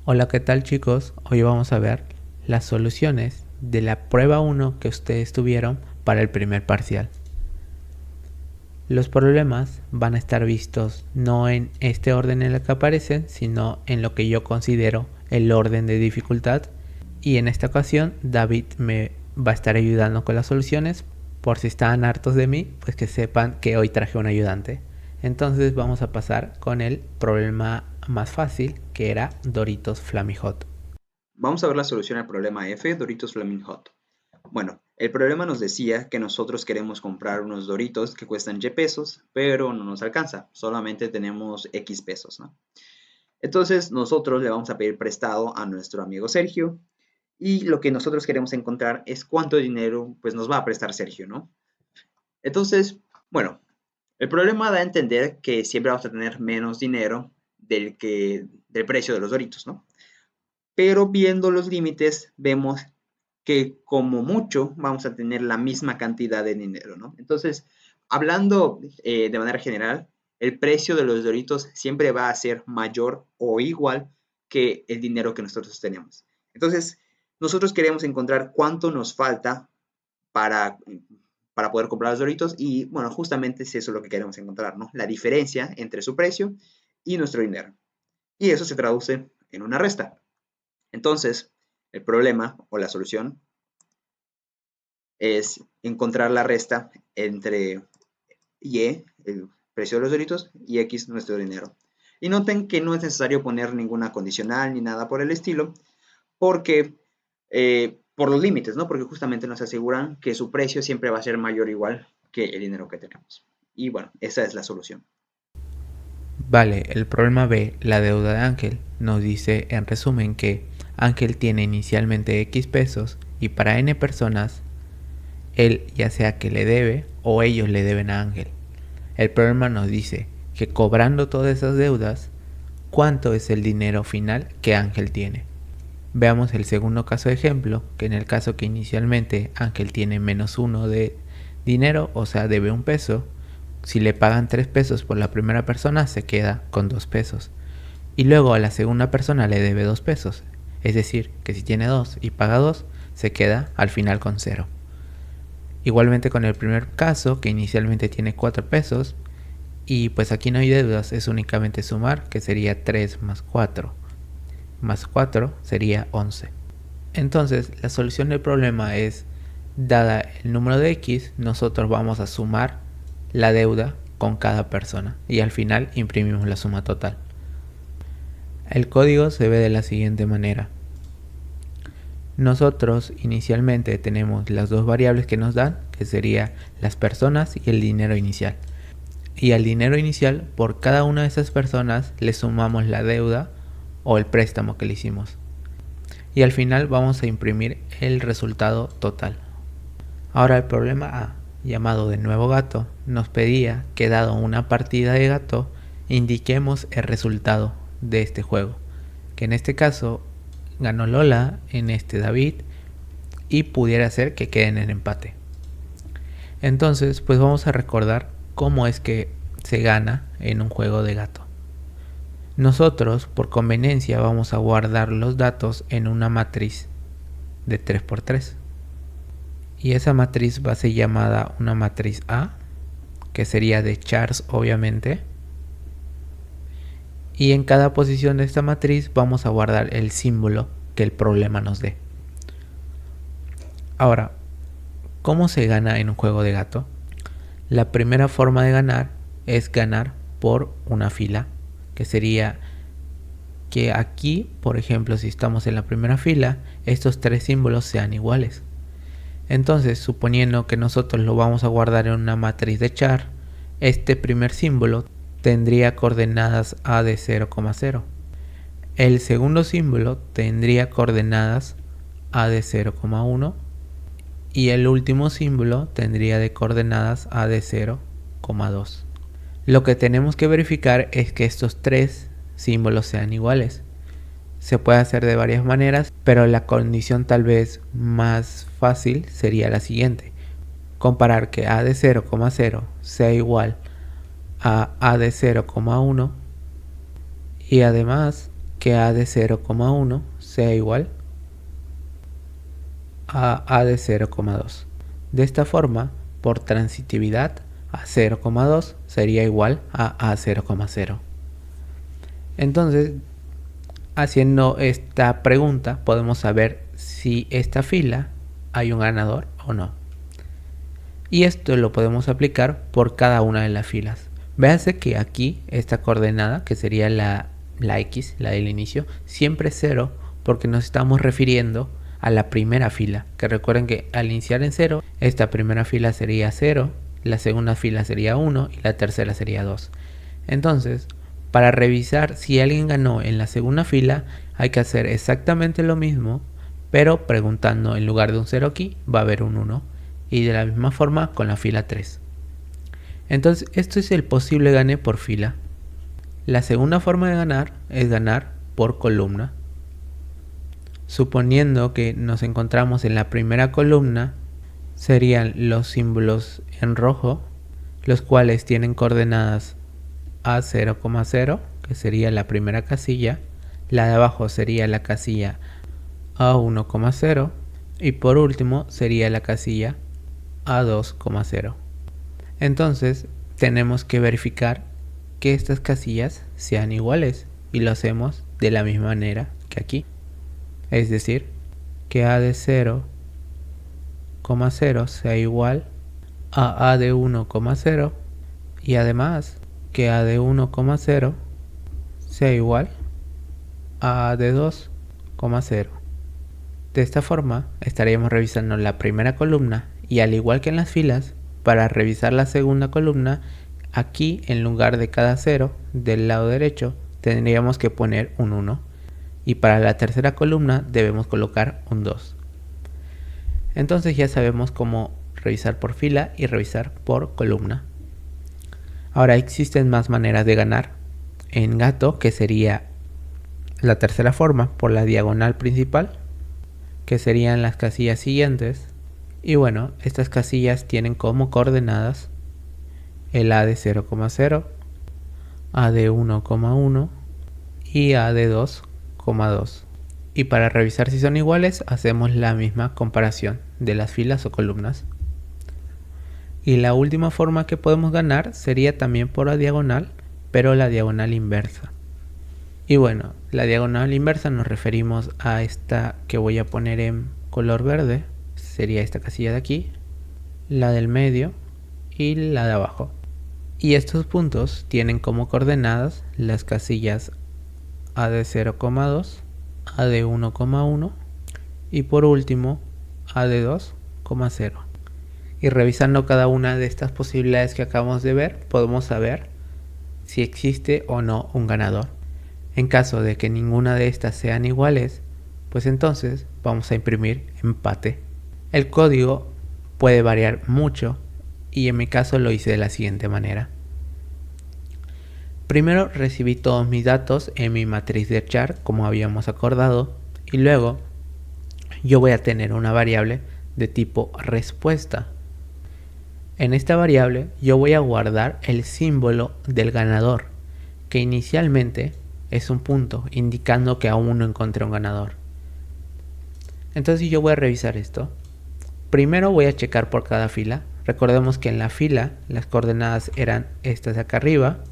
Hola, ¿qué tal chicos? Hoy vamos a ver las soluciones de la prueba 1 que ustedes tuvieron para el primer parcial. Los problemas van a estar vistos no en este orden en el que aparecen, sino en lo que yo considero el orden de dificultad. Y en esta ocasión David me va a estar ayudando con las soluciones. Por si estaban hartos de mí, pues que sepan que hoy traje un ayudante. Entonces vamos a pasar con el problema más fácil, que era Doritos Flaming Hot. Vamos a ver la solución al problema F, Doritos Flaming Hot. Bueno, el problema nos decía que nosotros queremos comprar unos Doritos que cuestan Y pesos, pero no nos alcanza, solamente tenemos X pesos, ¿no? Entonces nosotros le vamos a pedir prestado a nuestro amigo Sergio y lo que nosotros queremos encontrar es cuánto dinero pues nos va a prestar Sergio, ¿no? Entonces, bueno, el problema da a entender que siempre vamos a tener menos dinero del precio de los Doritos, ¿no? Pero viendo los límites vemos que como mucho vamos a tener la misma cantidad de dinero, ¿no? Entonces, hablando de manera general, el precio de los Doritos siempre va a ser mayor o igual que el dinero que nosotros tenemos. Entonces, nosotros queremos encontrar cuánto nos falta para, para poder comprar los Doritos y, bueno, justamente es eso lo que queremos encontrar, ¿no? La diferencia entre su precio y nuestro dinero. Y eso se traduce en una resta. Entonces, el problema o la solución es encontrar la resta entre Y, el precio de los Doritos, y X, nuestro dinero. Y noten que no es necesario poner ninguna condicional ni nada por el estilo, porque por los límites, ¿no? Porque justamente nos aseguran que su precio siempre va a ser mayor o igual que el dinero que tenemos. Y bueno, esa es la solución. Vale, el problema B, la deuda de Ángel, nos dice en resumen que Ángel tiene inicialmente X pesos y para N personas, él ya sea que le debe o ellos le deben a Ángel. El problema nos dice que cobrando todas esas deudas, ¿cuánto es el dinero final que Ángel tiene? Veamos el segundo caso de ejemplo, que en el caso que inicialmente Ángel tiene -1 de dinero, o sea debe 1 peso, si le pagan 3 pesos por la primera persona se queda con 2 pesos. Y luego a la segunda persona le debe 2 pesos. Es decir, que si tiene 2 y paga 2, se queda al final con 0. Igualmente con el primer caso, que inicialmente tiene 4 pesos, y pues aquí no hay deudas, es únicamente sumar, que sería 3 más 4. Más 4 sería 11. Entonces, la solución del problema es, dada el número de X, nosotros vamos a sumar la deuda con cada persona y al final imprimimos la suma total. El código se ve de la siguiente manera. Nosotros inicialmente tenemos las dos variables que nos dan, que serían las personas y el dinero inicial. Y al dinero inicial, por cada una de esas personas le sumamos la deuda o el préstamo que le hicimos. Y al final vamos a imprimir el resultado total. Ahora el problema A, llamado de nuevo gato, nos pedía que dado una partida de gato, indiquemos el resultado de este juego. Que en este caso ganó Lola, en este David, y pudiera ser que queden en empate. Entonces, pues vamos a recordar cómo es que se gana en un juego de gato. Nosotros, por conveniencia, vamos a guardar los datos en una matriz de 3×3. Y esa matriz va a ser llamada una matriz A, que sería de chars obviamente. Y en cada posición de esta matriz vamos a guardar el símbolo que el problema nos dé. Ahora, ¿cómo se gana en un juego de gato? La primera forma de ganar es ganar por una fila, que sería que aquí, por ejemplo, si estamos en la primera fila, estos tres símbolos sean iguales. Entonces, suponiendo que nosotros lo vamos a guardar en una matriz de char, este primer símbolo tendría coordenadas A de 0,0. El segundo símbolo tendría coordenadas A de 0,1 y el último símbolo tendría de coordenadas A de 0,2. Lo que tenemos que verificar es que estos tres símbolos sean iguales. Se puede hacer de varias maneras, pero la condición tal vez más fácil sería la siguiente. Comparar que A de 0,0 sea igual a A de 0,1 y además que a de 0,1 sea igual a de 0,2. De esta forma, por transitividad, a 0,2 sería igual a 0,0. Entonces, haciendo esta pregunta, podemos saber si esta fila hay un ganador o no. Y esto lo podemos aplicar por cada una de las filas. Véase que aquí esta coordenada, que sería la X, la del inicio, siempre es 0 porque nos estamos refiriendo a la primera fila. Que recuerden que al iniciar en 0, esta primera fila sería 0, la segunda fila sería 1 y la tercera sería 2. Entonces, para revisar si alguien ganó en la segunda fila, hay que hacer exactamente lo mismo, pero preguntando en lugar de un 0 aquí, va a haber un 1. Y de la misma forma con la fila 3. Entonces, esto es el posible gane por fila. La segunda forma de ganar es ganar por columna. Suponiendo que nos encontramos en la primera columna, serían los símbolos en rojo, los cuales tienen coordenadas a 0,0, que sería la primera casilla, la de abajo sería la casilla a 1,0 y por último sería la casilla a 2,0. Entonces tenemos que verificar que estas casillas sean iguales y lo hacemos de la misma manera que aquí. Es decir, que a de 0,0 sea igual a de 1,0 y además que a de 1,0 sea igual a de 2,0. De esta forma estaríamos revisando la primera columna y al igual que en las filas, para revisar la segunda columna, aquí en lugar de cada 0 del lado derecho tendríamos que poner un 1 y para la tercera columna debemos colocar un 2. Entonces ya sabemos cómo revisar por fila y revisar por columna. Ahora existen más maneras de ganar. En gato, que sería la tercera forma, por la diagonal principal, que serían las casillas siguientes. Y bueno, estas casillas tienen como coordenadas el a de 0,0, a de 1,1 y a de 2,2. Y para revisar si son iguales, hacemos la misma comparación de las filas o columnas. Y la última forma que podemos ganar sería también por la diagonal, pero la diagonal inversa. Y bueno, la diagonal inversa nos referimos a esta que voy a poner en color verde. Sería esta casilla de aquí, la del medio y la de abajo. Y estos puntos tienen como coordenadas las casillas a de 0,2, a de 1,1 y por último a de 2,0. Y revisando cada una de estas posibilidades que acabamos de ver, podemos saber si existe o no un ganador. En caso de que ninguna de estas sean iguales, pues entonces vamos a imprimir empate. El código puede variar mucho y en mi caso lo hice de la siguiente manera. Primero recibí todos mis datos en mi matriz de char como habíamos acordado y luego yo voy a tener una variable de tipo respuesta. En esta variable yo voy a guardar el símbolo del ganador, que inicialmente es un punto indicando que aún no encontré un ganador. Entonces yo voy a revisar esto. Primero voy a checar por cada fila. Recordemos que en la fila las coordenadas eran estas de acá arriba.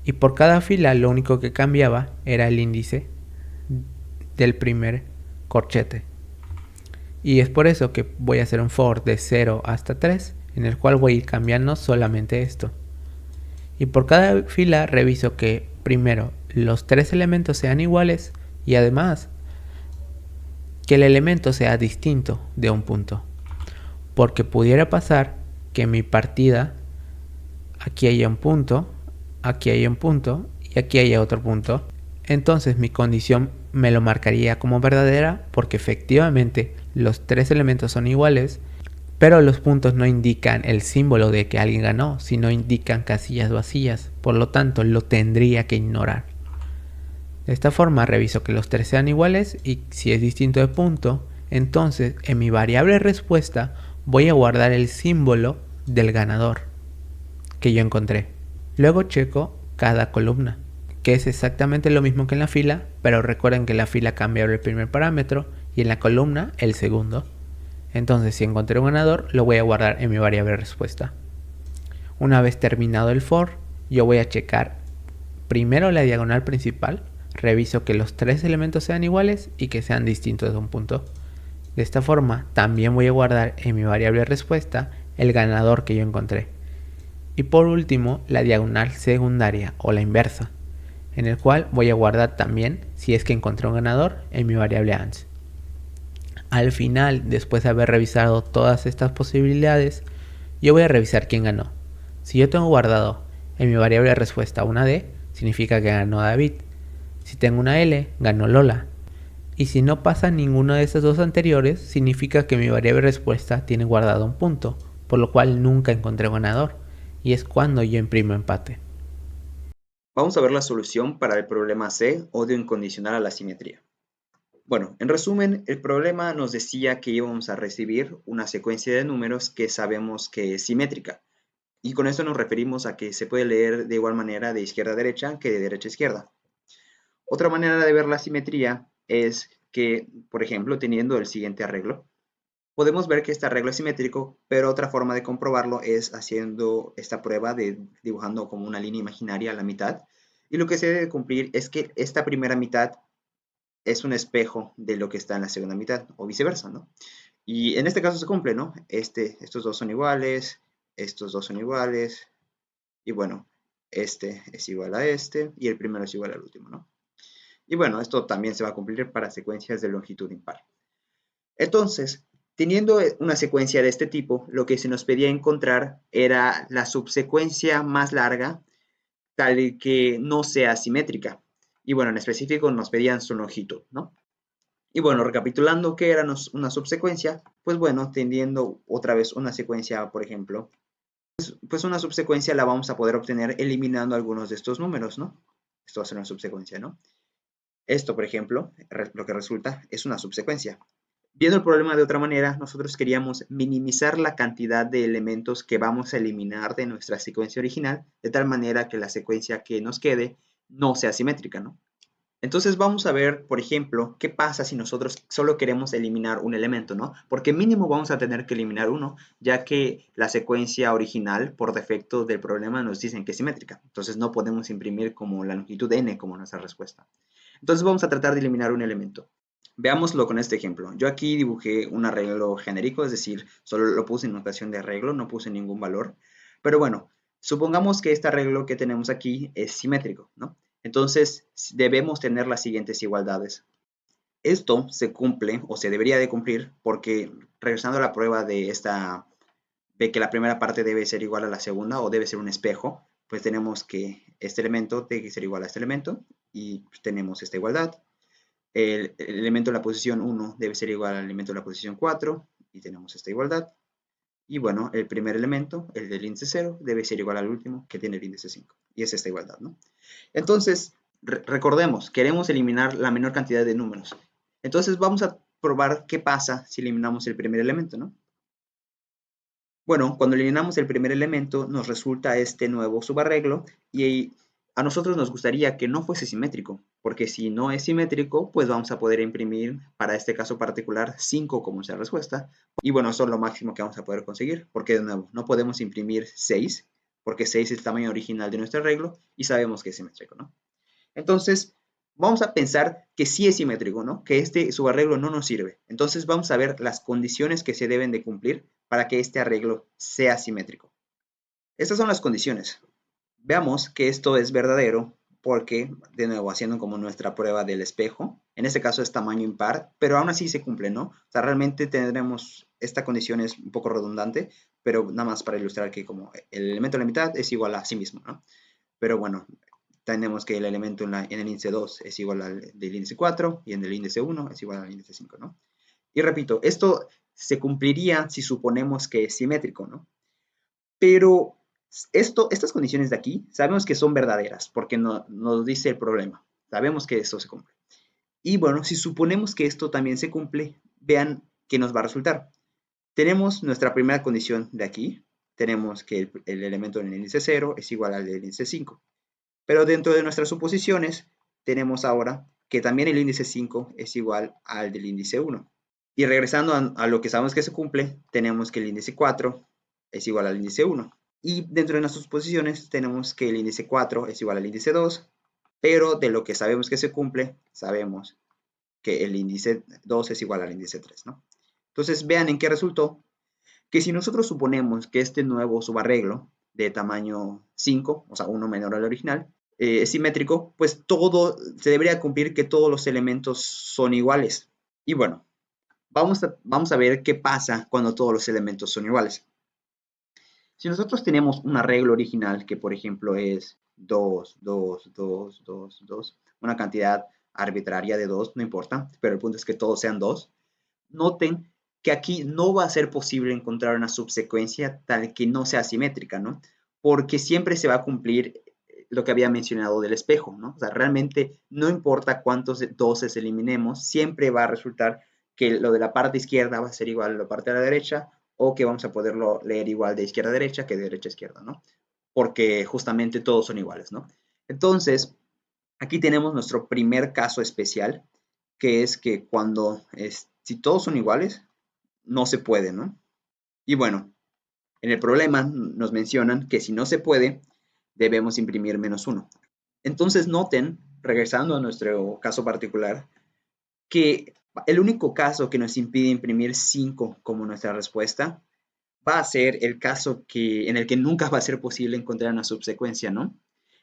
Y por cada fila lo único que cambiaba era el índice del primer corchete. Y es por eso que voy a hacer un for de 0 hasta 3, en el cual voy a ir cambiando solamente esto. Y por cada fila reviso que primero los 3 elementos sean iguales y además que el elemento sea distinto de un punto, porque pudiera pasar que en mi partida aquí haya un punto, aquí haya un punto y aquí haya otro punto. Entonces mi condición me lo marcaría como verdadera porque efectivamente los 3 elementos son iguales, pero los puntos no indican el símbolo de que alguien ganó, sino indican casillas vacías, por lo tanto lo tendría que ignorar. De esta forma reviso que los 3 sean iguales y si es distinto de punto, entonces en mi variable respuesta voy a guardar el símbolo del ganador que yo encontré. Luego checo cada columna. que es exactamente lo mismo que en la fila, pero recuerden que en la fila cambia el primer parámetro y en la columna el segundo. Entonces, si encontré un ganador, lo voy a guardar en mi variable respuesta. Una vez terminado el for, yo voy a checar primero la diagonal principal, reviso que los tres elementos sean iguales y que sean distintos de un punto. De esta forma, también voy a guardar en mi variable respuesta el ganador que yo encontré. Y por último, la diagonal secundaria o la inversa, en el cual voy a guardar también, si es que encontré un ganador, en mi variable ans. Al final, después de haber revisado todas estas posibilidades, yo voy a revisar quién ganó. Si yo tengo guardado en mi variable de respuesta una D, significa que ganó David. Si tengo una L, ganó Lola. Y si no pasa ninguno de estos dos anteriores, significa que mi variable de respuesta tiene guardado un punto, por lo cual nunca encontré ganador. Y es cuando yo imprimo empate. Vamos a ver la solución para el problema C, odio incondicional a la simetría. Bueno, en resumen, el problema nos decía que íbamos a recibir una secuencia de números que sabemos que es simétrica. Y con esto nos referimos a que se puede leer de igual manera de izquierda a derecha que de derecha a izquierda. Otra manera de ver la simetría es que, por ejemplo, teniendo el siguiente arreglo, podemos ver que este arreglo es simétrico, pero otra forma de comprobarlo es haciendo esta prueba de dibujando como una línea imaginaria a la mitad. Y lo que se debe cumplir es que esta primera mitad es un espejo de lo que está en la segunda mitad, o viceversa, ¿no? Y en este caso se cumple, ¿no? Estos dos son iguales, estos dos son iguales, y bueno, este es igual a este, y el primero es igual al último, ¿no? Y bueno, esto también se va a cumplir para secuencias de longitud impar. Entonces, teniendo una secuencia de este tipo, lo que se nos pedía encontrar era la subsecuencia más larga, tal que no sea simétrica. Y bueno, en específico nos pedían su longitud, ¿no? Y bueno, recapitulando qué era una subsecuencia, pues bueno, teniendo otra vez una secuencia, por ejemplo, pues una subsecuencia la vamos a poder obtener eliminando algunos de estos números, ¿no? Esto va a ser una subsecuencia, ¿no? Esto, por ejemplo, lo que resulta es una subsecuencia. Viendo el problema de otra manera, nosotros queríamos minimizar la cantidad de elementos que vamos a eliminar de nuestra secuencia original, de tal manera que la secuencia que nos quede no sea simétrica, ¿no? Entonces vamos a ver, por ejemplo, qué pasa si nosotros solo queremos eliminar un elemento, ¿no? Porque mínimo vamos a tener que eliminar uno, ya que la secuencia original, por defecto del problema, nos dicen que es simétrica. Entonces no podemos imprimir como la longitud n como nuestra respuesta. Entonces vamos a tratar de eliminar un elemento. Veámoslo con este ejemplo. Yo aquí dibujé un arreglo genérico, es decir, solo lo puse en notación de arreglo, no puse ningún valor. Pero bueno, supongamos que este arreglo que tenemos aquí es simétrico, ¿no? Entonces debemos tener las siguientes igualdades. Esto se cumple o se debería de cumplir porque regresando a la prueba de que la primera parte debe ser igual a la segunda o debe ser un espejo, pues tenemos que este elemento tiene que ser igual a este elemento y tenemos esta igualdad. El elemento de la posición 1 debe ser igual al elemento de la posición 4 y tenemos esta igualdad. Y bueno, el primer elemento, el del índice 0, debe ser igual al último que tiene el índice 5. Y es esta igualdad, ¿no? Entonces, recordemos, queremos eliminar la menor cantidad de números. Entonces vamos a probar qué pasa si eliminamos el primer elemento, ¿no? Bueno, cuando eliminamos el primer elemento nos resulta este nuevo subarreglo y a nosotros nos gustaría que no fuese simétrico, porque si no es simétrico, pues vamos a poder imprimir para este caso particular 5 como nuestra respuesta. Y bueno, eso es lo máximo que vamos a poder conseguir, porque de nuevo, no podemos imprimir 6, porque 6 es el tamaño original de nuestro arreglo y sabemos que es simétrico, ¿no? Entonces, vamos a pensar que sí es simétrico, ¿no? Que este subarreglo no nos sirve. Entonces, vamos a ver las condiciones que se deben de cumplir para que este arreglo sea simétrico. Estas son las condiciones. Veamos que esto es verdadero porque, de nuevo, haciendo como nuestra prueba del espejo, en este caso es tamaño impar, pero aún así se cumple, ¿no? O sea, realmente tendremos, esta condición es un poco redundante, pero nada más para ilustrar que como el elemento de la mitad es igual a sí mismo, ¿no? Pero bueno, tenemos que el elemento en el índice 2 es igual al del índice 4 y en el índice 1 es igual al índice 5, ¿no? Y repito, esto se cumpliría si suponemos que es simétrico, ¿no? Pero estas condiciones de aquí sabemos que son verdaderas porque nos dice el problema. Sabemos que esto se cumple. Y bueno, si suponemos que esto también se cumple, vean qué nos va a resultar. Tenemos nuestra primera condición de aquí. Tenemos que el elemento en el índice 0 es igual al del índice 5. Pero dentro de nuestras suposiciones tenemos ahora que también el índice 5 es igual al del índice 1. Y regresando a lo que sabemos que se cumple, tenemos que el índice 4 es igual al índice 1. Y dentro de nuestras suposiciones tenemos que el índice 4 es igual al índice 2, pero de lo que sabemos que se cumple, sabemos que el índice 2 es igual al índice 3, ¿no? Entonces vean en qué resultó, que si nosotros suponemos que este nuevo subarreglo de tamaño 5, o sea, uno menor al original, es simétrico, pues todo se debería cumplir que todos los elementos son iguales. Y bueno, vamos a ver qué pasa cuando todos los elementos son iguales. Si nosotros tenemos un arreglo original que, por ejemplo, es 2, 2, 2, 2, 2, una cantidad arbitraria de 2, no importa, pero el punto es que todos sean 2, noten que aquí no va a ser posible encontrar una subsecuencia tal que no sea simétrica, ¿no? Porque siempre se va a cumplir lo que había mencionado del espejo, ¿no? O sea, realmente no importa cuántos doses eliminemos, siempre va a resultar que lo de la parte izquierda va a ser igual a la parte de la derecha, o que vamos a poderlo leer igual de izquierda a derecha que de derecha a izquierda, ¿no? Porque justamente todos son iguales, ¿no? Entonces, aquí tenemos nuestro primer caso especial, que es que si todos son iguales, no se puede, ¿no? Y bueno, en el problema nos mencionan que si no se puede, debemos imprimir -1. Entonces noten, regresando a nuestro caso particular, que el único caso que nos impide imprimir 5 como nuestra respuesta va a ser el caso en el que nunca va a ser posible encontrar una subsecuencia, ¿no?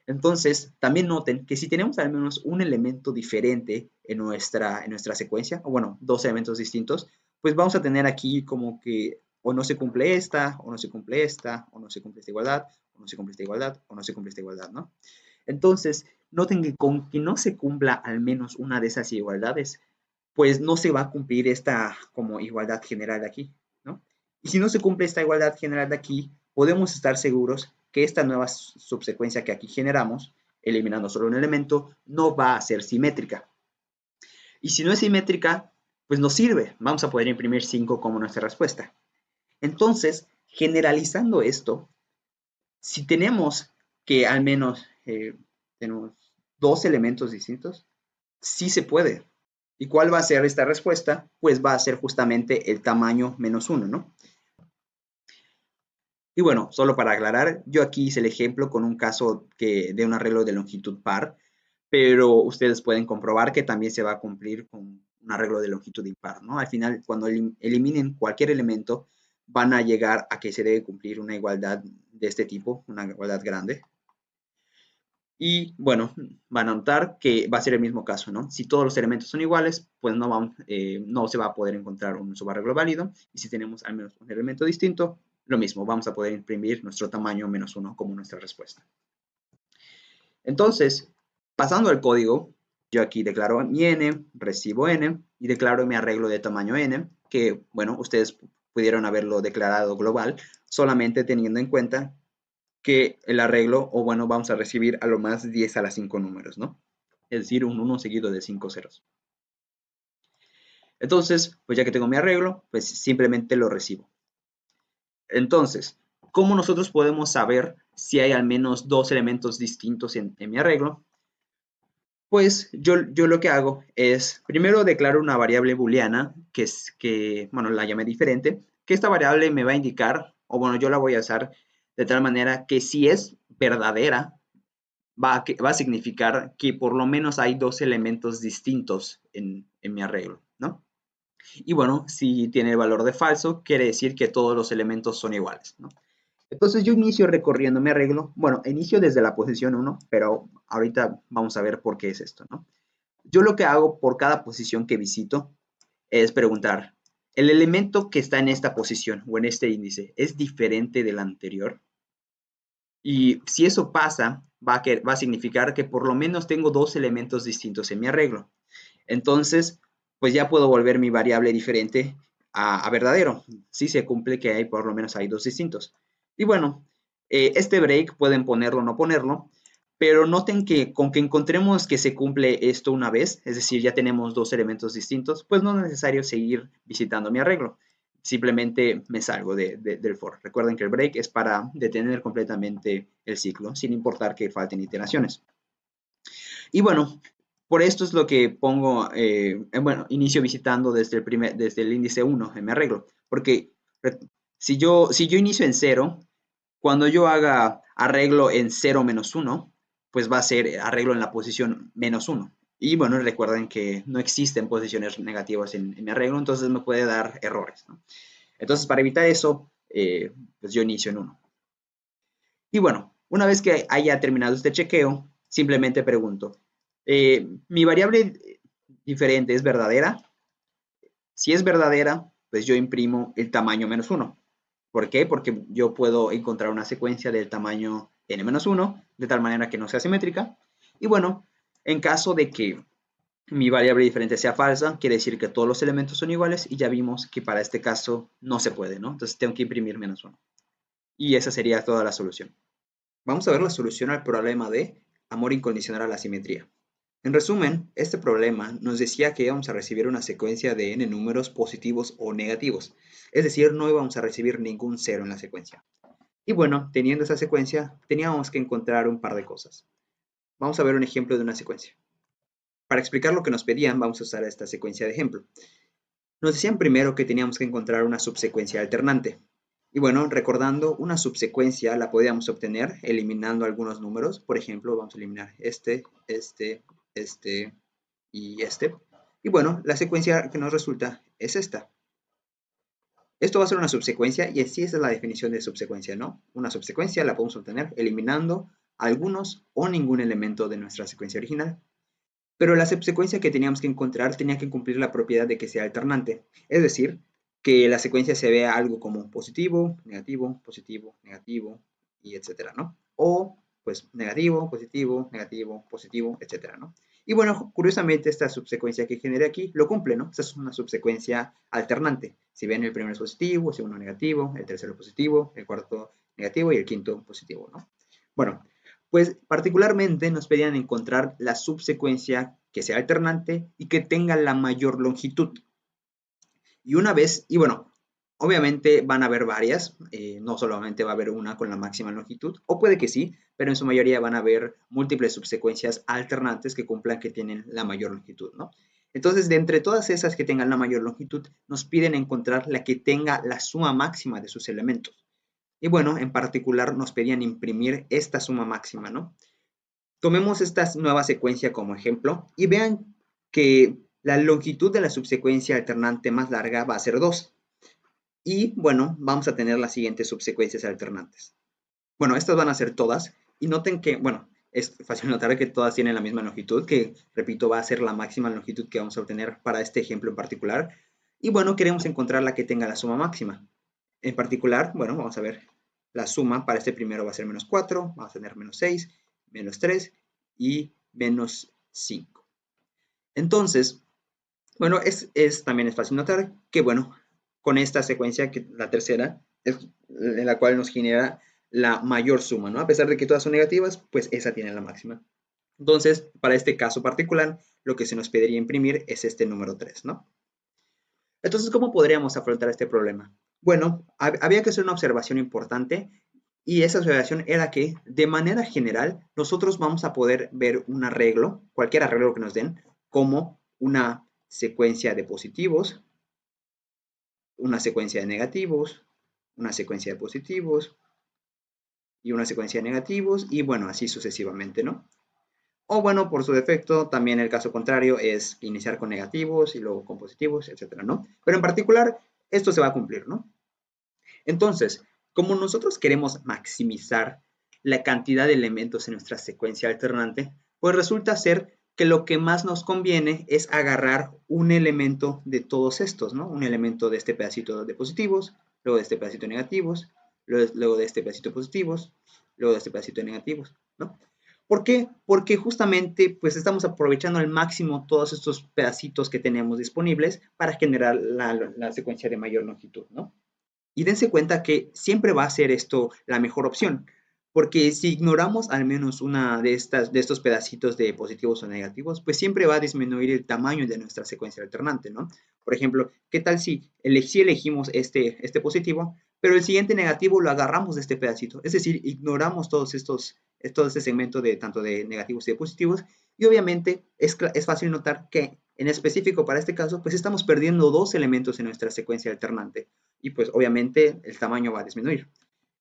Entonces, también noten que si tenemos al menos un elemento diferente en nuestra secuencia, o bueno, dos elementos distintos, pues vamos a tener aquí como que o no se cumple esta, o no se cumple esta, o no se cumple esta igualdad, o no se cumple esta igualdad, o no se cumple esta igualdad, ¿no? Entonces, noten que con que no se cumpla al menos una de esas igualdades, pues no se va a cumplir esta como igualdad general de aquí, ¿no? Y si no se cumple esta igualdad general de aquí, podemos estar seguros que esta nueva subsecuencia que aquí generamos, eliminando solo un elemento, no va a ser simétrica. Y si no es simétrica, pues nos sirve. Vamos a poder imprimir 5 como nuestra respuesta. Entonces, generalizando esto, si tenemos que al menos tenemos dos elementos distintos, sí se puede. ¿Y cuál va a ser esta respuesta? Pues va a ser justamente el tamaño -1, ¿no? Y bueno, solo para aclarar, yo aquí hice el ejemplo con un caso de un arreglo de longitud par, pero ustedes pueden comprobar que también se va a cumplir con un arreglo de longitud impar, ¿no? Al final, cuando eliminen cualquier elemento, van a llegar a que se debe cumplir una igualdad de este tipo, una igualdad grande. Y bueno, van a notar que va a ser el mismo caso, ¿no? Si todos los elementos son iguales, pues no se va a poder encontrar un subarreglo válido. Y si tenemos al menos un elemento distinto, lo mismo, vamos a poder imprimir nuestro tamaño -1 como nuestra respuesta. Entonces, pasando al código, yo aquí declaro mi n, recibo n y declaro mi arreglo de tamaño n, que, bueno, ustedes pudieron haberlo declarado global, solamente teniendo en cuenta que el arreglo, o bueno, vamos a recibir a lo más 10 a la 5 números, ¿no? Es decir, un 1 seguido de 5 ceros. Entonces, pues ya que tengo mi arreglo, pues simplemente lo recibo. Entonces, ¿cómo nosotros podemos saber si hay al menos dos elementos distintos en mi arreglo? Pues yo lo que hago es, primero declaro una variable booleana, bueno, la llamé diferente, que esta variable me va a indicar, o bueno, yo la voy a usar de tal manera que si es verdadera, va a significar que por lo menos hay dos elementos distintos en mi arreglo, ¿no? Y bueno, si tiene el valor de falso, quiere decir que todos los elementos son iguales, ¿no? Entonces yo inicio recorriendo mi arreglo. Bueno, inicio desde la posición 1, pero ahorita vamos a ver por qué es esto, ¿no? Yo lo que hago por cada posición que visito es preguntar, ¿el elemento que está en esta posición o en este índice es diferente del anterior? Y si eso pasa, va a significar que por lo menos tengo dos elementos distintos en mi arreglo. Entonces, pues ya puedo volver mi variable diferente a verdadero. Si se cumple que por lo menos hay dos distintos. Y bueno, este break pueden ponerlo o no ponerlo, pero noten que con que encontremos que se cumple esto una vez, es decir, ya tenemos dos elementos distintos, pues no es necesario seguir visitando mi arreglo. Simplemente me salgo del for. Recuerden que el break es para detener completamente el ciclo, sin importar que falten iteraciones. Y bueno, por esto es lo que pongo, bueno, inicio visitando desde el índice 1 en mi arreglo. Porque si yo inicio en cero, cuando yo haga arreglo en cero menos uno, pues va a ser arreglo en la posición menos uno. Y bueno, recuerden que no existen posiciones negativas en mi arreglo, entonces me puede dar errores, ¿no? Entonces, para evitar eso, pues yo inicio en uno. Y bueno, una vez que haya terminado este chequeo, simplemente pregunto, ¿mi variable diferente es verdadera? Si es verdadera, pues yo imprimo el tamaño menos uno. ¿Por qué? Porque yo puedo encontrar una secuencia del tamaño n-1, de tal manera que no sea simétrica. Y bueno, en caso de que mi variable diferente sea falsa, quiere decir que todos los elementos son iguales y ya vimos que para este caso no se puede, ¿no? Entonces tengo que imprimir menos uno. Y esa sería toda la solución. Vamos a ver la solución al problema de amor incondicional a la simetría. En resumen, este problema nos decía que íbamos a recibir una secuencia de n números positivos o negativos, es decir, no íbamos a recibir ningún cero en la secuencia. Y bueno, teniendo esa secuencia, teníamos que encontrar un par de cosas. Vamos a ver un ejemplo de una secuencia. Para explicar lo que nos pedían, vamos a usar esta secuencia de ejemplo. Nos decían primero que teníamos que encontrar una subsecuencia alternante. Y bueno, recordando, una subsecuencia la podíamos obtener eliminando algunos números. Por ejemplo, vamos a eliminar este y este. Y bueno, la secuencia que nos resulta es esta. Esto va a ser una subsecuencia y así esa es la definición de subsecuencia, ¿no? Una subsecuencia la podemos obtener eliminando algunos o ningún elemento de nuestra secuencia original. Pero la subsecuencia que teníamos que encontrar tenía que cumplir la propiedad de que sea alternante, es decir, que la secuencia se vea algo como positivo, negativo y etcétera, ¿no? O pues negativo, positivo, etcétera, ¿no? Y bueno, curiosamente esta subsecuencia que generé aquí lo cumple, ¿no? Esta es una subsecuencia alternante. Si ven, el primero es positivo, el segundo negativo, el tercero positivo, el cuarto negativo y el quinto positivo, ¿no? Bueno, pues particularmente nos pedían encontrar la subsecuencia que sea alternante y que tenga la mayor longitud. Y una vez, y bueno, obviamente van a haber varias, no solamente va a haber una con la máxima longitud, o puede que sí, pero en su mayoría van a haber múltiples subsecuencias alternantes que cumplan que tienen la mayor longitud, ¿no? Entonces, de entre todas esas que tengan la mayor longitud, nos piden encontrar la que tenga la suma máxima de sus elementos. Y bueno, en particular nos pedían imprimir esta suma máxima, ¿no? Tomemos esta nueva secuencia como ejemplo y vean que la longitud de la subsecuencia alternante más larga va a ser 2. Y bueno, vamos a tener las siguientes subsecuencias alternantes. Bueno, estas van a ser todas y noten que, bueno, es fácil notar que todas tienen la misma longitud, que repito, va a ser la máxima longitud que vamos a obtener para este ejemplo en particular. Y bueno, queremos encontrar la que tenga la suma máxima. En particular, bueno, vamos a ver la suma para este primero va a ser menos 4, vamos a tener menos 6, menos 3 y menos 5. Entonces, bueno, también es fácil notar que, bueno, con esta secuencia, que la tercera, es en la cual nos genera la mayor suma, ¿no? A pesar de que todas son negativas, pues esa tiene la máxima. Entonces, para este caso particular, lo que se nos pediría imprimir es este número 3, ¿no? Entonces, ¿cómo podríamos afrontar este problema? Bueno, había que hacer una observación importante y esa observación era que, de manera general, nosotros vamos a poder ver un arreglo, cualquier arreglo que nos den, como una secuencia de positivos, una secuencia de negativos, una secuencia de positivos y una secuencia de negativos y bueno, así sucesivamente, ¿no? O bueno, por su defecto, también el caso contrario es iniciar con negativos y luego con positivos, etcétera, ¿no? Pero en particular, esto se va a cumplir, ¿no? Entonces, como nosotros queremos maximizar la cantidad de elementos en nuestra secuencia alternante, pues resulta ser que lo que más nos conviene es agarrar un elemento de todos estos, ¿no? Un elemento de este pedacito de positivos, luego de este pedacito de negativos, luego de este pedacito de positivos, luego de este pedacito de negativos, ¿no? ¿Por qué? Porque justamente pues estamos aprovechando al máximo todos estos pedacitos que tenemos disponibles para generar la secuencia de mayor longitud, ¿no? Y dense cuenta que siempre va a ser esto la mejor opción, porque si ignoramos al menos una de estos pedacitos de positivos o negativos, pues siempre va a disminuir el tamaño de nuestra secuencia alternante, ¿no? Por ejemplo, ¿qué tal si elegimos este positivo, pero el siguiente negativo lo agarramos de este pedacito? Es decir, ignoramos todos estos es todo este segmento de tanto de negativos y de positivos, y obviamente es fácil notar que en específico para este caso, pues estamos perdiendo dos elementos en nuestra secuencia alternante, y pues obviamente el tamaño va a disminuir.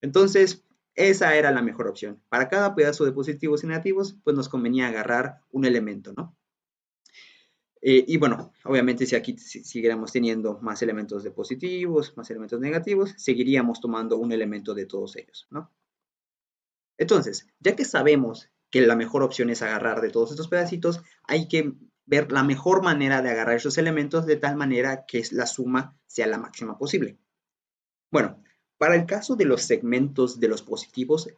Entonces, esa era la mejor opción. Para cada pedazo de positivos y negativos, pues nos convenía agarrar un elemento, ¿no? Y bueno, obviamente si aquí siguiéramos teniendo más elementos de positivos, más elementos negativos, seguiríamos tomando un elemento de todos ellos, ¿no? Entonces, ya que sabemos que la mejor opción es agarrar de todos estos pedacitos, hay que ver la mejor manera de agarrar esos elementos de tal manera que la suma sea la máxima posible. Bueno, para el caso de los segmentos de los positivos,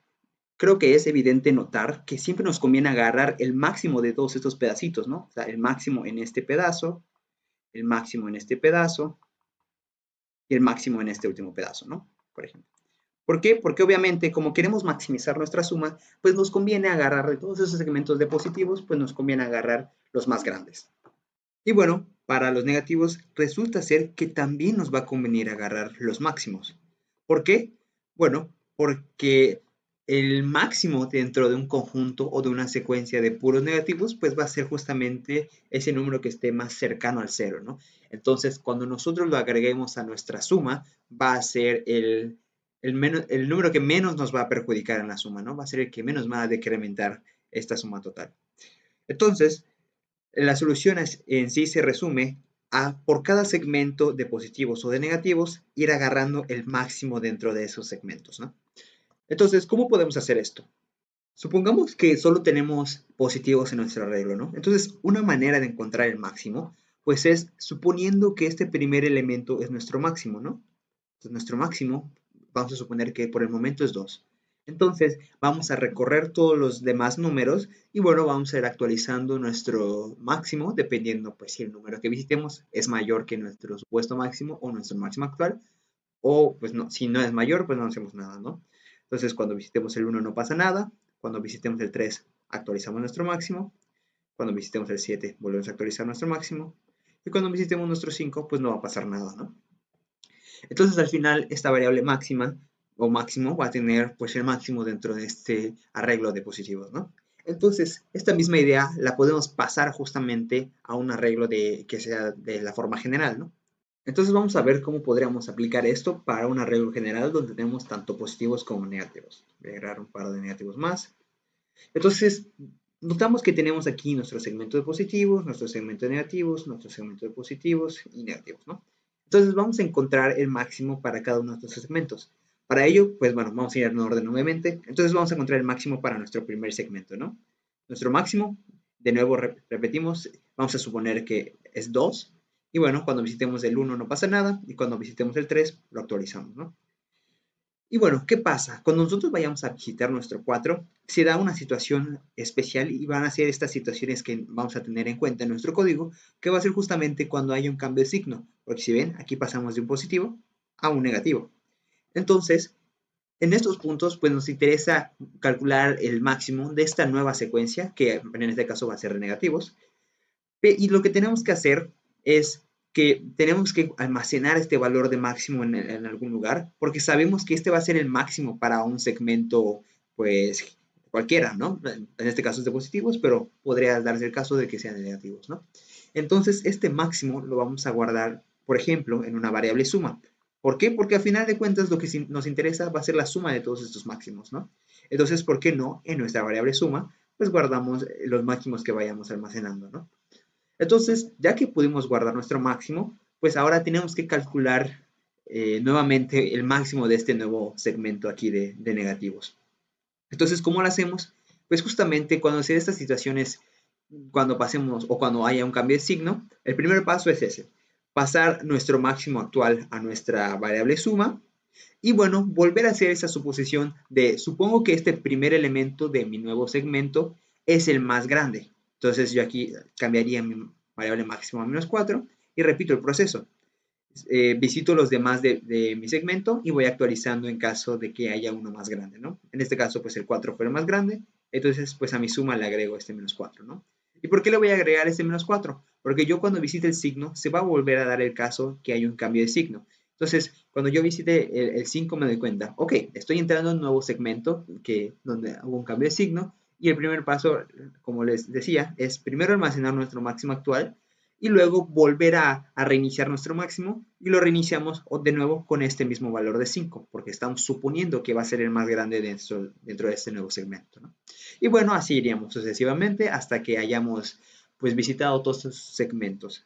creo que es evidente notar que siempre nos conviene agarrar el máximo de todos estos pedacitos, ¿no? O sea, el máximo en este pedazo, el máximo en este pedazo y el máximo en este último pedazo, ¿no? Por ejemplo. ¿Por qué? Porque obviamente, como queremos maximizar nuestra suma, pues nos conviene agarrar de todos esos segmentos de positivos, pues nos conviene agarrar los más grandes. Y bueno, para los negativos resulta ser que también nos va a convenir agarrar los máximos. ¿Por qué? Bueno, porque el máximo dentro de un conjunto o de una secuencia de puros negativos, pues va a ser justamente ese número que esté más cercano al cero, ¿no? Entonces, cuando nosotros lo agreguemos a nuestra suma, va a ser el número que menos nos va a perjudicar en la suma, ¿no? Va a ser el que menos va a decrementar esta suma total. Entonces, la solución en sí se resume a, por cada segmento de positivos o de negativos, ir agarrando el máximo dentro de esos segmentos, ¿no? Entonces, ¿cómo podemos hacer esto? Supongamos que solo tenemos positivos en nuestro arreglo, ¿no? Entonces, una manera de encontrar el máximo, pues es suponiendo que este primer elemento es nuestro máximo, ¿no? Entonces, nuestro máximo, vamos a suponer que por el momento es 2. Entonces, vamos a recorrer todos los demás números y bueno, vamos a ir actualizando nuestro máximo dependiendo, pues, si el número que visitemos es mayor que nuestro supuesto máximo o nuestro máximo actual, o pues no, si no es mayor, pues no hacemos nada, ¿no? Entonces, cuando visitemos el 1 no pasa nada, cuando visitemos el 3 actualizamos nuestro máximo, cuando visitemos el 7 volvemos a actualizar nuestro máximo, y cuando visitemos nuestro 5 pues no va a pasar nada, ¿no? Entonces, al final, esta variable máxima o máximo va a tener pues el máximo dentro de este arreglo de positivos, ¿no? Entonces, esta misma idea la podemos pasar justamente a un arreglo que sea de la forma general, ¿no? Entonces vamos a ver cómo podríamos aplicar esto para un arreglo general donde tenemos tanto positivos como negativos. Voy a agregar un par de negativos más. Entonces, notamos que tenemos aquí nuestro segmento de positivos, nuestro segmento de negativos, nuestro segmento de positivos y negativos, ¿no? Entonces vamos a encontrar el máximo para cada uno de estos segmentos. Para ello, pues bueno, vamos a ir en orden nuevamente. Entonces vamos a encontrar el máximo para nuestro primer segmento, ¿no? Nuestro máximo, de nuevo repetimos, vamos a suponer que es 2. Y bueno, cuando visitemos el 1 no pasa nada. Y cuando visitemos el 3 lo actualizamos, ¿no? Y bueno, ¿qué pasa? Cuando nosotros vayamos a visitar nuestro 4, se da una situación especial y van a ser estas situaciones que vamos a tener en cuenta en nuestro código, que va a ser justamente cuando haya un cambio de signo. Porque si ven, aquí pasamos de un positivo a un negativo. Entonces, en estos puntos, pues nos interesa calcular el máximo de esta nueva secuencia, que en este caso va a ser de negativos. Y lo que tenemos que hacer es que tenemos que almacenar este valor de máximo en algún lugar, porque sabemos que este va a ser el máximo para un segmento, pues, cualquiera, ¿no? En este caso es de positivos, pero podría darse el caso de que sean de negativos, ¿no? Entonces, este máximo lo vamos a guardar, por ejemplo, en una variable suma. ¿Por qué? Porque al final de cuentas lo que nos interesa va a ser la suma de todos estos máximos, ¿no? Entonces, ¿por qué no? En nuestra variable suma, pues guardamos los máximos que vayamos almacenando, ¿no? Entonces, ya que pudimos guardar nuestro máximo, pues ahora tenemos que calcular nuevamente el máximo de este nuevo segmento aquí de negativos. Entonces, ¿cómo lo hacemos? Pues justamente cuando se den estas situaciones, cuando pasemos o cuando haya un cambio de signo, el primer paso es ese, pasar nuestro máximo actual a nuestra variable suma y bueno, volver a hacer esa suposición de, supongo que este primer elemento de mi nuevo segmento es el más grande. Entonces yo aquí cambiaría mi variable máximo a -4 y repito el proceso. Visito los demás de mi segmento y voy actualizando en caso de que haya uno más grande, ¿no? En este caso, pues el 4 fue el más grande, entonces pues a mi suma le agrego este -4, ¿no? ¿Y por qué le voy a agregar este -4? Porque yo cuando visite el signo se va a volver a dar el caso que hay un cambio de signo. Entonces, cuando yo visité el 5 me doy cuenta, ok, estoy entrando en un nuevo segmento donde hubo un cambio de signo y el primer paso, como les decía, es primero almacenar nuestro máximo actual y luego volver a reiniciar nuestro máximo y lo reiniciamos de nuevo con este mismo valor de 5 porque estamos suponiendo que va a ser el más grande dentro de este nuevo segmento, ¿no? Y bueno, así iríamos sucesivamente hasta que hayamos pues visitado todos estos segmentos.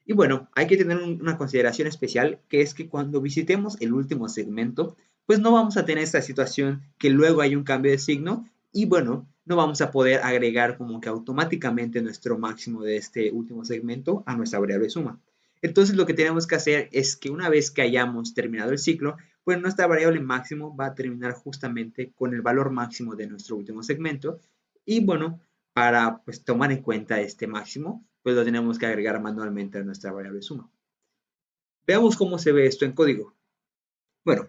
Y bueno, hay que tener una consideración especial, que es que cuando visitemos el último segmento, pues no vamos a tener esta situación que luego hay un cambio de signo y bueno, no vamos a poder agregar como que automáticamente nuestro máximo de este último segmento a nuestra variable suma. Entonces lo que tenemos que hacer es que una vez que hayamos terminado el ciclo, pues nuestra variable máximo va a terminar justamente con el valor máximo de nuestro último segmento y bueno, para pues tomar en cuenta este máximo, pues lo tenemos que agregar manualmente a nuestra variable suma. Veamos cómo se ve esto en código. Bueno,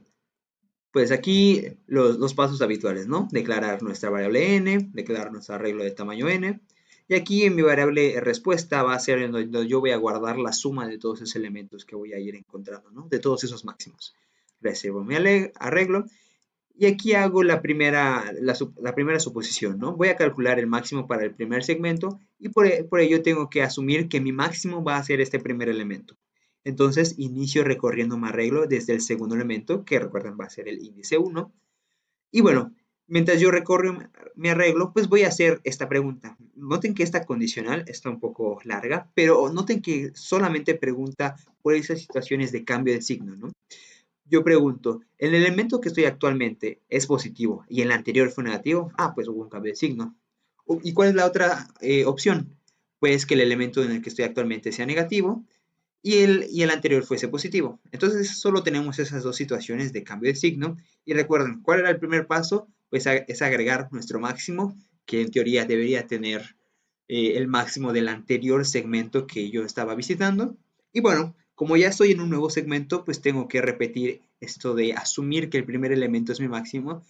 pues aquí los pasos habituales, ¿no? Declarar nuestra variable n, declarar nuestro arreglo de tamaño n, y aquí en mi variable respuesta va a ser en donde yo voy a guardar la suma de todos esos elementos que voy a ir encontrando, ¿no? De todos esos máximos. Reservo mi arreglo y aquí hago la primera suposición, ¿no? Voy a calcular el máximo para el primer segmento y por ello tengo que asumir que mi máximo va a ser este primer elemento. Entonces inicio recorriendo mi arreglo desde el segundo elemento, que recuerden va a ser el índice 1. Y bueno, mientras yo recorro mi arreglo, pues voy a hacer esta pregunta. Noten que esta condicional está un poco larga, pero noten que solamente pregunta por esas situaciones de cambio de signo, ¿no? Yo pregunto, ¿el elemento que estoy actualmente es positivo y el anterior fue negativo? Ah, pues hubo un cambio de signo. ¿Y cuál es la otra opción? Pues que el elemento en el que estoy actualmente sea negativo y el anterior fuese positivo. Entonces solo tenemos esas dos situaciones de cambio de signo. Y recuerden, ¿cuál era el primer paso? Pues es agregar nuestro máximo, que en teoría debería tener el máximo del anterior segmento que yo estaba visitando. Y bueno, como ya estoy en un nuevo segmento, pues tengo que repetir esto de asumir que el primer elemento es mi máximo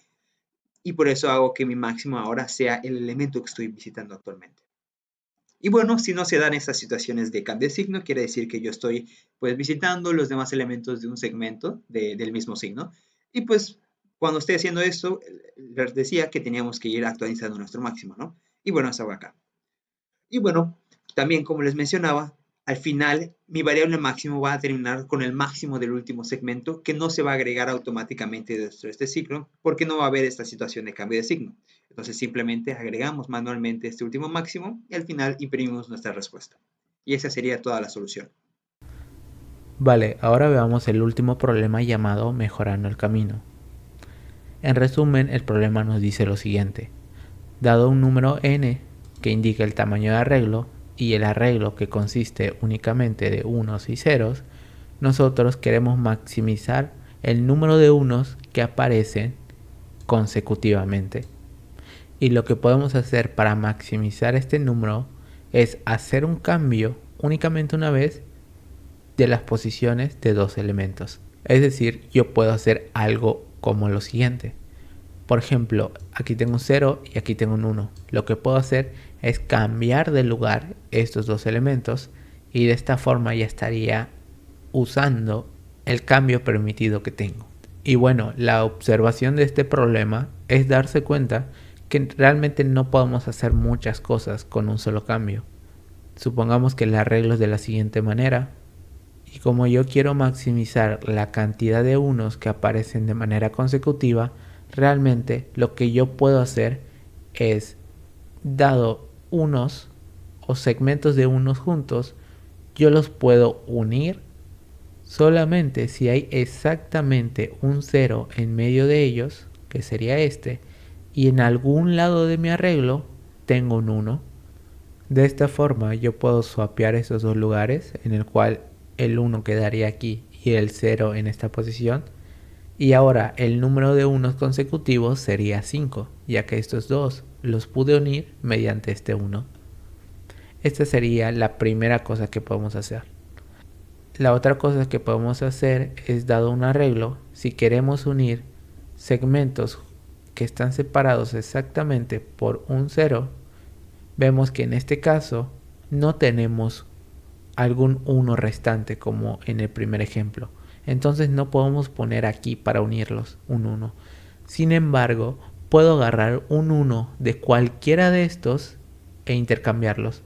y por eso hago que mi máximo ahora sea el elemento que estoy visitando actualmente. Y bueno, si no se dan estas situaciones de cambio de signo, quiere decir que yo estoy pues visitando los demás elementos de un segmento del mismo signo. Y pues cuando esté haciendo esto, les decía que teníamos que ir actualizando nuestro máximo, ¿no? Y bueno, eso va acá. Y bueno, también como les mencionaba, al final mi variable máximo va a terminar con el máximo del último segmento que no se va a agregar automáticamente dentro de este ciclo porque no va a haber esta situación de cambio de signo. Entonces simplemente agregamos manualmente este último máximo y al final imprimimos nuestra respuesta. Y esa sería toda la solución. Vale, ahora veamos el último problema llamado mejorando el camino. En resumen, el problema nos dice lo siguiente. Dado un número n que indica el tamaño de arreglo y el arreglo que consiste únicamente de unos y ceros, nosotros queremos maximizar el número de unos que aparecen consecutivamente. Y lo que podemos hacer para maximizar este número es hacer un cambio únicamente una vez de las posiciones de dos elementos. Es decir, yo puedo hacer algo como lo siguiente. Por ejemplo, aquí tengo un 0 y aquí tengo un 1. Lo que puedo hacer es cambiar de lugar estos dos elementos y de esta forma ya estaría usando el cambio permitido que tengo. Y bueno, la observación de este problema es darse cuenta que realmente no podemos hacer muchas cosas con un solo cambio. Supongamos que el arreglo es de la siguiente manera. Y como yo quiero maximizar la cantidad de unos que aparecen de manera consecutiva, realmente lo que yo puedo hacer es, dado unos o segmentos de unos juntos, yo los puedo unir solamente si hay exactamente un 0 en medio de ellos, que sería este, y en algún lado de mi arreglo tengo un 1. De esta forma yo puedo swapear esos dos lugares en el cual el 1 quedaría aquí y el 0 en esta posición. Y ahora el número de unos consecutivos sería 5, ya que estos dos los pude unir mediante este 1. Esta sería la primera cosa que podemos hacer. La otra cosa que podemos hacer es, dado un arreglo, si queremos unir segmentos que están separados exactamente por un 0, vemos que en este caso no tenemos algún 1 restante como en el primer ejemplo. Entonces no podemos poner aquí para unirlos un 1. Sin embargo, puedo agarrar un 1 de cualquiera de estos e intercambiarlos.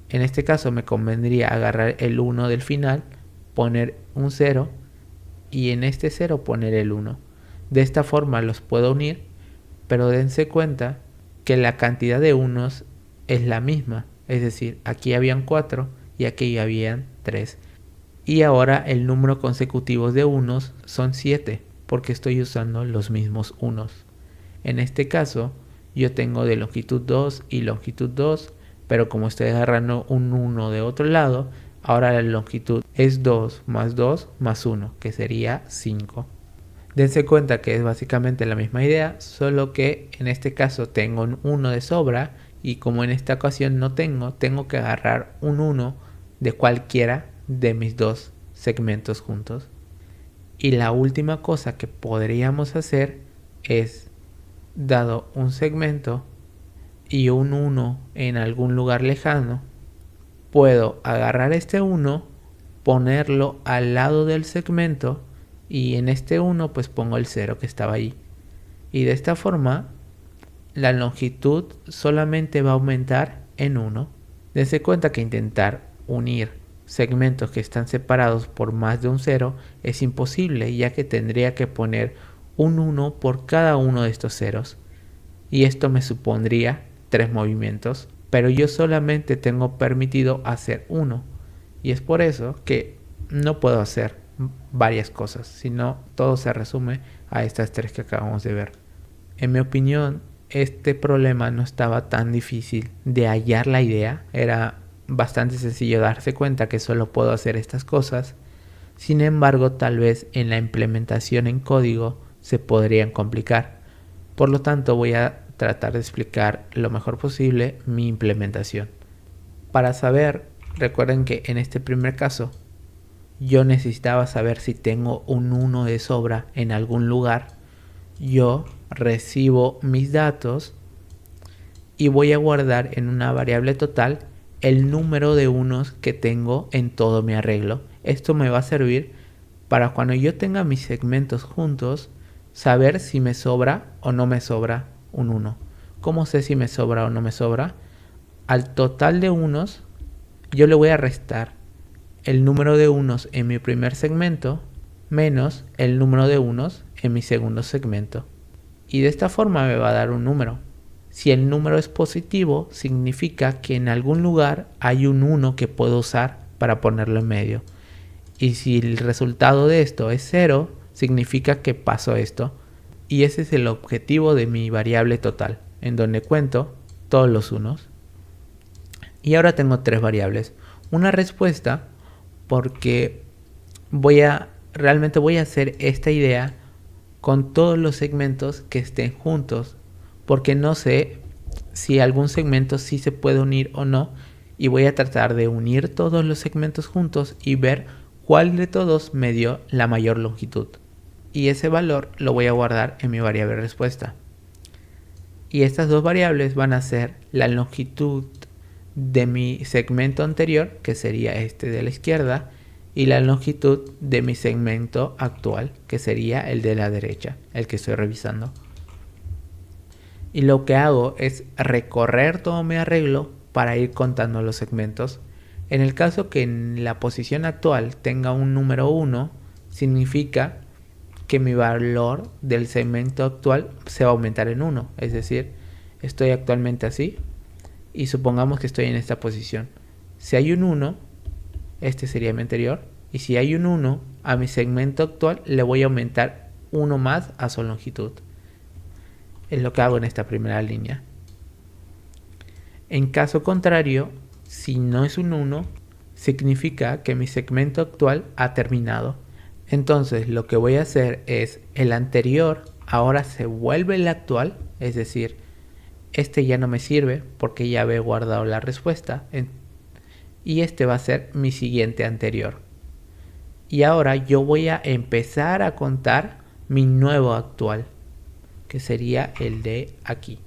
En este caso me convendría agarrar el 1 del final, poner un 0 y en este 0 poner el 1. De esta forma los puedo unir, pero dense cuenta que la cantidad de unos es la misma. Es decir, aquí habían 4 y aquí habían 3. Y ahora el número consecutivo de unos son 7, porque estoy usando los mismos unos. En este caso, yo tengo de longitud 2 y longitud 2, pero como estoy agarrando un 1 de otro lado, ahora la longitud es 2 más 1, que sería 5. Dense cuenta que es básicamente la misma idea, solo que en este caso tengo un 1 de sobra y como en esta ocasión no tengo que agarrar un 1 de cualquiera de mis dos segmentos juntos. Y la última cosa que podríamos hacer es, dado un segmento y un 1 en algún lugar lejano, puedo agarrar este 1, ponerlo al lado del segmento y en este 1 pues pongo el 0 que estaba ahí. Y de esta forma la longitud solamente va a aumentar en 1. Dense cuenta que intentar unir segmentos que están separados por más de un 0 es imposible, ya que tendría que poner un 1 por cada uno de estos ceros. Y esto me supondría 3 movimientos, pero yo solamente tengo permitido hacer 1. Y es por eso que no puedo hacer varias cosas, sino todo se resume a estas 3 que acabamos de ver. En mi opinión, este problema no estaba tan difícil de hallar la idea, era bastante sencillo darse cuenta que solo puedo hacer estas cosas. Sin embargo, tal vez en la implementación en código se podrían complicar. Por lo tanto, voy a tratar de explicar lo mejor posible mi implementación. Para saber, recuerden que en este primer caso, yo necesitaba saber si tengo un 1 de sobra en algún lugar. Yo recibo mis datos y voy a guardar en una variable total el número de unos que tengo en todo mi arreglo. Esto me va a servir para cuando yo tenga mis segmentos juntos, saber si me sobra o no me sobra un 1. ¿Cómo sé si me sobra o no me sobra? Al total de unos, yo le voy a restar el número de unos en mi primer segmento menos el número de unos en mi segundo segmento. Y de esta forma me va a dar un número. Si el número es positivo, significa que en algún lugar hay un 1 que puedo usar para ponerlo en medio. Y si el resultado de esto es 0, significa que pasó esto. Y ese es el objetivo de mi variable total, en donde cuento todos los unos. Y ahora tengo 3 variables. Una respuesta, porque realmente voy a hacer esta idea con todos los segmentos que estén juntos, porque no sé si algún segmento sí se puede unir o no, y voy a tratar de unir todos los segmentos juntos y ver cuál de todos me dio la mayor longitud. Y ese valor lo voy a guardar en mi variable respuesta. Y estas dos variables van a ser la longitud de mi segmento anterior, que sería este de la izquierda, y la longitud de mi segmento actual, que sería el de la derecha, el que estoy revisando. Y lo que hago es recorrer todo mi arreglo para ir contando los segmentos. En el caso que en la posición actual tenga un número 1, significa que mi valor del segmento actual se va a aumentar en 1. Es decir, estoy actualmente así y supongamos que estoy en esta posición. Si hay un 1, este sería mi anterior, y si hay un 1, a mi segmento actual le voy a aumentar 1 más a su longitud. Es lo que hago en esta primera línea. En caso contrario, si no es un 1, significa que mi segmento actual ha terminado. Entonces lo que voy a hacer es, el anterior ahora se vuelve el actual, es decir, este ya no me sirve porque ya había guardado la respuesta, y este va a ser mi siguiente anterior. Y ahora yo voy a empezar a contar mi nuevo actual, que sería el de aquí.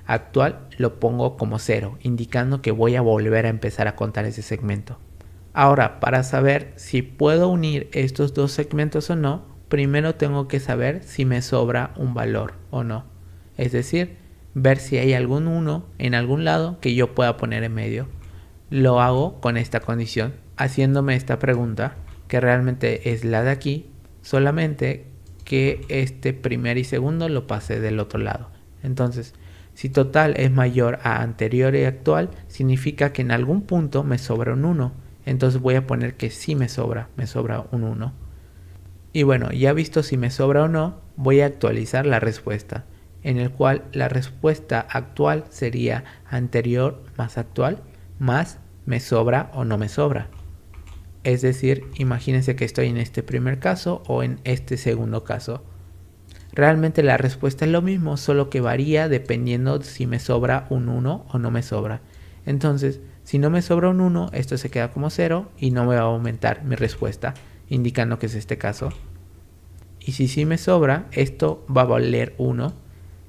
Actual lo pongo como 0, indicando que voy a volver a empezar a contar ese segmento. Ahora, para saber si puedo unir estos dos segmentos o no, primero tengo que saber si me sobra un valor o no. Es decir, ver si hay algún 1 en algún lado que yo pueda poner en medio. Lo hago con esta condición, haciéndome esta pregunta, que realmente es la de aquí, solamente que este primer y segundo lo pase del otro lado. Entonces, si total es mayor a anterior y actual, significa que en algún punto me sobra un 1. Entonces voy a poner que sí me sobra un 1. Y bueno, ya visto si me sobra o no, voy a actualizar la respuesta, en el cual la respuesta actual sería anterior más actual, más me sobra o no me sobra. Es decir, imagínense que estoy en este primer caso o en este segundo caso. Realmente la respuesta es lo mismo, solo que varía dependiendo si me sobra un 1 o no me sobra. Entonces, si no me sobra un 1, esto se queda como 0 y no me va a aumentar mi respuesta, indicando que es este caso. Y si sí me sobra, esto va a valer 1,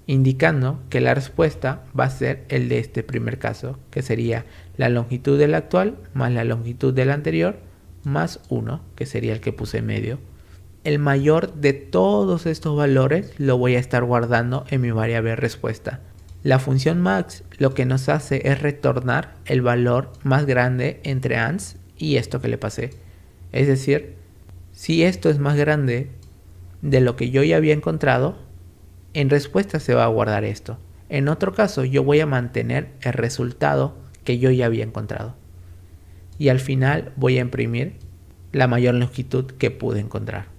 indicando que la respuesta va a ser el de este primer caso, que sería la longitud del actual más la longitud del anterior más 1, que sería el que puse en medio. El mayor de todos estos valores lo voy a estar guardando en mi variable respuesta. La función max lo que nos hace es retornar el valor más grande entre ans y esto que le pasé. Es decir, si esto es más grande de lo que yo ya había encontrado, en respuesta se va a guardar esto. En otro caso, yo voy a mantener el resultado que yo ya había encontrado. Y al final voy a imprimir la mayor longitud que pude encontrar.